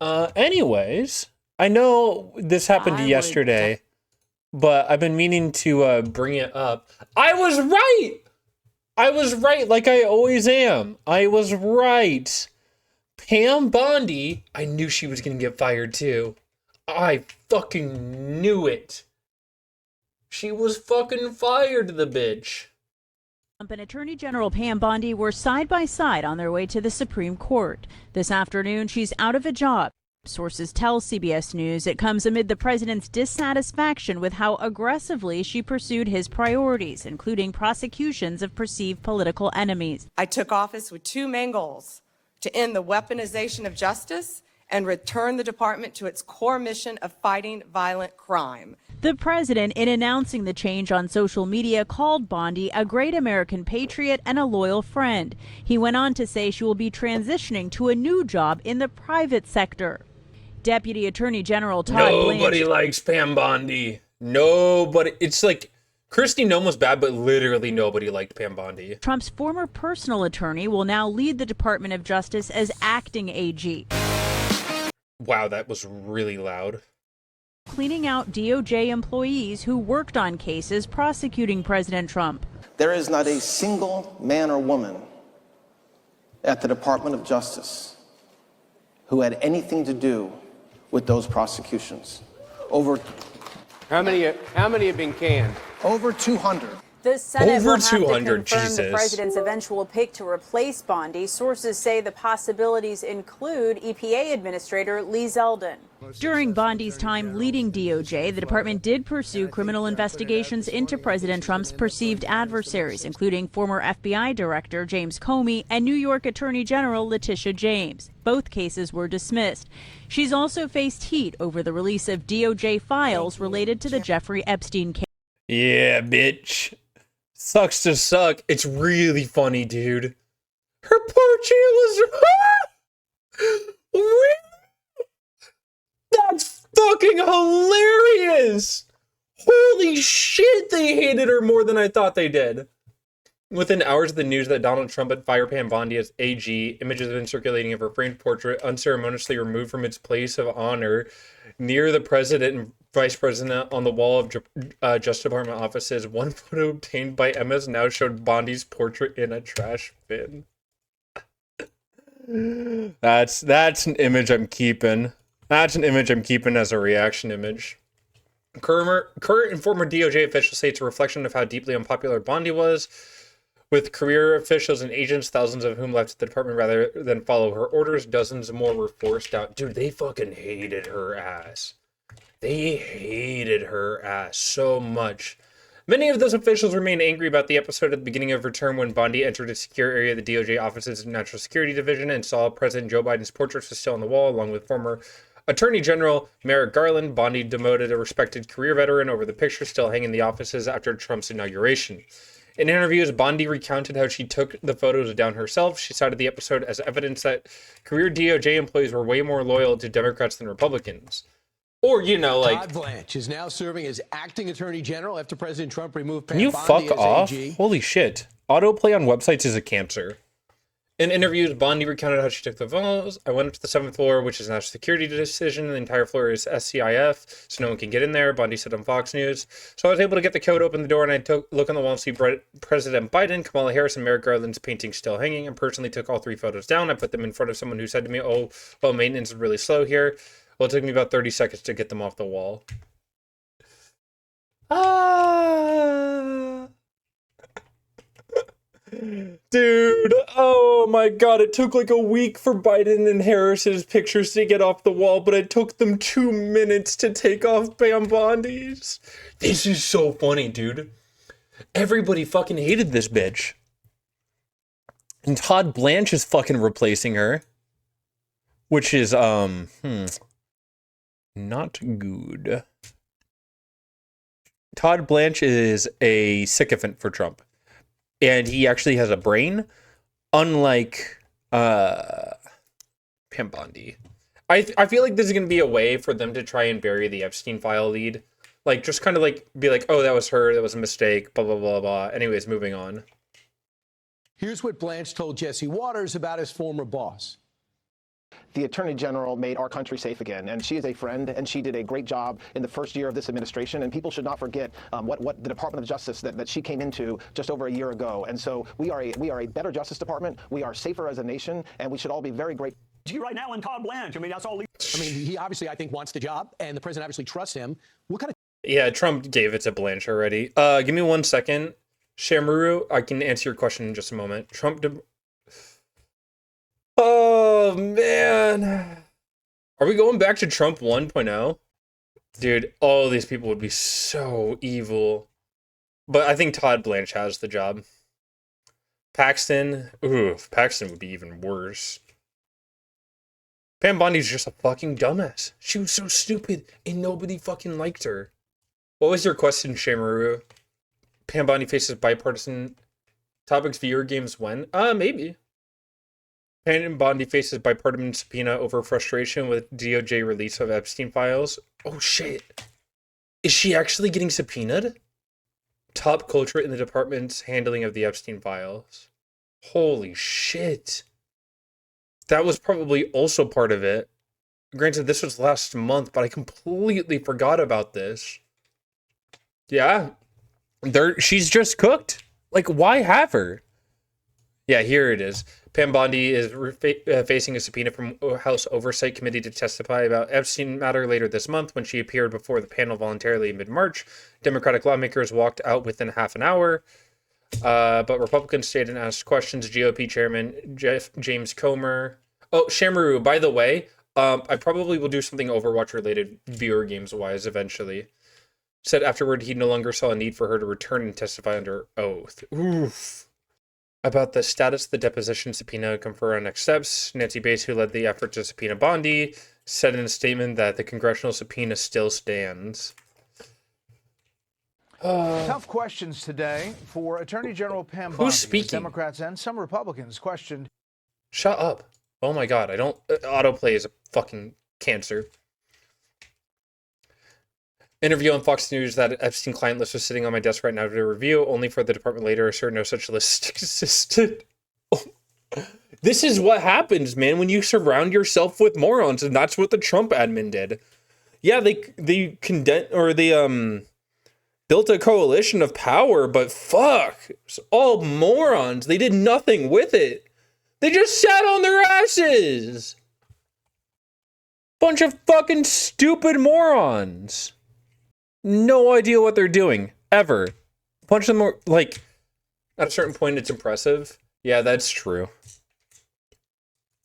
Anyways, I know this happened I would yesterday, but I've been meaning to bring it up. I was right. I was right, like I always am. I was right. Pam Bondi, I knew she was gonna get fired too. I fucking knew it. She was fucking fired, the bitch. Trump and Attorney General Pam Bondi were side by side on their way to the Supreme Court. This afternoon, she's out of a job. Sources tell CBS News it comes amid the president's dissatisfaction with how aggressively she pursued his priorities, including prosecutions of perceived political enemies. I took office with two main goals: to end the weaponization of justice and return the department to its core mission of fighting violent crime. The president, in announcing the change on social media, called Bondi a great American patriot and a loyal friend. He went on to say she will be transitioning to a new job in the private sector. Deputy Attorney General Todd Nobody Blanche. likes Pam Bondi. Nobody. It's like Kristi Noem was bad, but literally nobody liked Pam Bondi. Trump's former personal attorney will now lead the Department of Justice as acting AG. Wow, that was really loud. Cleaning out DOJ employees who worked on cases prosecuting President Trump. There is not a single man or woman at the Department of Justice who had anything to do with those prosecutions. How many have been canned? Over 200. The Senate Over will have to 200, confirm the Jesus. president's eventual pick to replace Bondi. Sources say the possibilities include EPA Administrator Lee Zeldin. During Bondi's time leading DOJ, the department did pursue criminal investigations into President Trump's perceived adversaries, including former FBI Director James Comey and New York Attorney General Letitia James. Both cases were dismissed. She's also faced heat over the release of DOJ files related to the Jeffrey Epstein case. Yeah, bitch. Sucks to suck. It's really funny, dude. Her portrait was... Really? That's fucking hilarious! Holy shit, they hated her more than I thought they did. Within hours of the news that Donald Trump had fired Pam Bondi as AG, images have been circulating of her framed portrait unceremoniously removed from its place of honor near the president and vice president on the wall of Justice Department offices. One photo obtained by Emma's now showed Bondi's portrait in a trash bin. That's an image I'm keeping. That's an image I'm keeping as a reaction image. Current and former DOJ officials say it's a reflection of how deeply unpopular Bondi was. With career officials and agents, thousands of whom left the department rather than follow her orders, dozens more were forced out. Dude, they fucking hated her ass. They hated her ass so much. Many of those officials remain angry about the episode at the beginning of her term when Bondi entered a secure area of the DOJ office's National Security Division and saw President Joe Biden's portrait was still on the wall, along with former Attorney General Merrick Garland. Bondi demoted a respected career veteran over the picture still hanging in the offices after Trump's inauguration. In interviews, Bondi recounted how she took the photos down herself. She cited the episode as evidence that career DOJ employees were way more loyal to Democrats than Republicans. Or, you know, like... Todd Blanche is now serving as acting attorney general after President Trump removed Pam Can you Bondi fuck as off? AG. Holy shit. Autoplay on websites is a cancer. In interviews, Bondi recounted how she took the photos. I went up to the 7th floor, which is a national security decision. The entire floor is SCIF, so no one can get in there, Bondi said on Fox News. So I was able to get the code, open the door, and I took look on the wall and see President Biden, Kamala Harris, and Merrick Garland's painting still hanging. I personally took all 3 photos down. I put them in front of someone who said to me, oh, well, maintenance is really slow here. Well, it took me about 30 seconds to get them off the wall. Dude, oh my god, it took like a week for Biden and Harris's pictures to get off the wall, but it took them 2 minutes to take off Pam Bondi's. This is so funny, dude. Everybody fucking hated this bitch. And Todd Blanche is fucking replacing her. Which is, not good. Todd Blanche is a sycophant for Trump. And he actually has a brain, unlike Pam Bondi. I feel like this is going to be a way for them to try and bury the Epstein file lead. Like, just kind of like, be like, oh, that was her, that was a mistake, blah, blah, blah, blah. Anyways, moving on. Here's what Blanche told Jesse Waters about his former boss. the Attorney General made our country safe again. And she is a friend, and she did a great job in the first year of this administration. And people should not forget what the Department of Justice that she came into just over a year ago. And so we are a better Justice Department. We are safer as a nation, and we should all be very grateful. Right now in Todd Blanche. I mean, that's all. I mean, he obviously, I think, wants the job, and the president obviously trusts him. What kind of... Yeah, Trump gave it to Blanche already. Give me 1 second. Shamuru, I can answer your question in just a moment. Oh, man. Are we going back to Trump 1.0? Dude, all these people would be so evil. But I think Todd Blanche has the job. Paxton, Paxton would be even worse. Pam Bondi's just a fucking dumbass. She was so stupid and nobody fucking liked her. What was your question, Shamaru? Pam Bondi faces bipartisan topics viewer games when? Maybe. Pam Bondi faces bipartisan subpoena over frustration with DOJ release of Epstein files. Oh shit. Is she actually getting subpoenaed? Top culture in the department's handling of the Epstein files. Holy shit. That was probably also part of it. Granted, this was last month, but I completely forgot about this. Yeah. She's just cooked. Like, why have her? Yeah, here it is. Pam Bondi is facing a subpoena from House Oversight Committee to testify about Epstein matter later this month. When she appeared before the panel voluntarily in mid-March, Democratic lawmakers walked out within half an hour. But Republicans stayed and asked questions. GOP Chairman James Comer. Oh, Shamaru, by the way, I probably will do something Overwatch-related viewer games-wise eventually. Said afterward he no longer saw a need for her to return and testify under oath. Oof. About the status of the deposition subpoena, confer on next steps. Nancy Bates, who led the effort to subpoena Bondi, said in a statement that the congressional subpoena still stands. Tough questions today for Attorney General Pam Bondi. Who's speaking? Democrats and some Republicans questioned. Shut up. Oh my god, I don't... autoplay is a fucking cancer. Interview on Fox News that Epstein client list was sitting on my desk right now to review, only for the department later to assert no such list existed. Oh. This is what happens, man, when you surround yourself with morons, and that's what the Trump admin did. Yeah, they built a coalition of power, but fuck, it's all morons. They did nothing with it. They just sat on their asses. Bunch of fucking stupid morons. No idea what they're doing, ever. Bunch of them are, like, at a certain point, it's impressive. Yeah, that's true.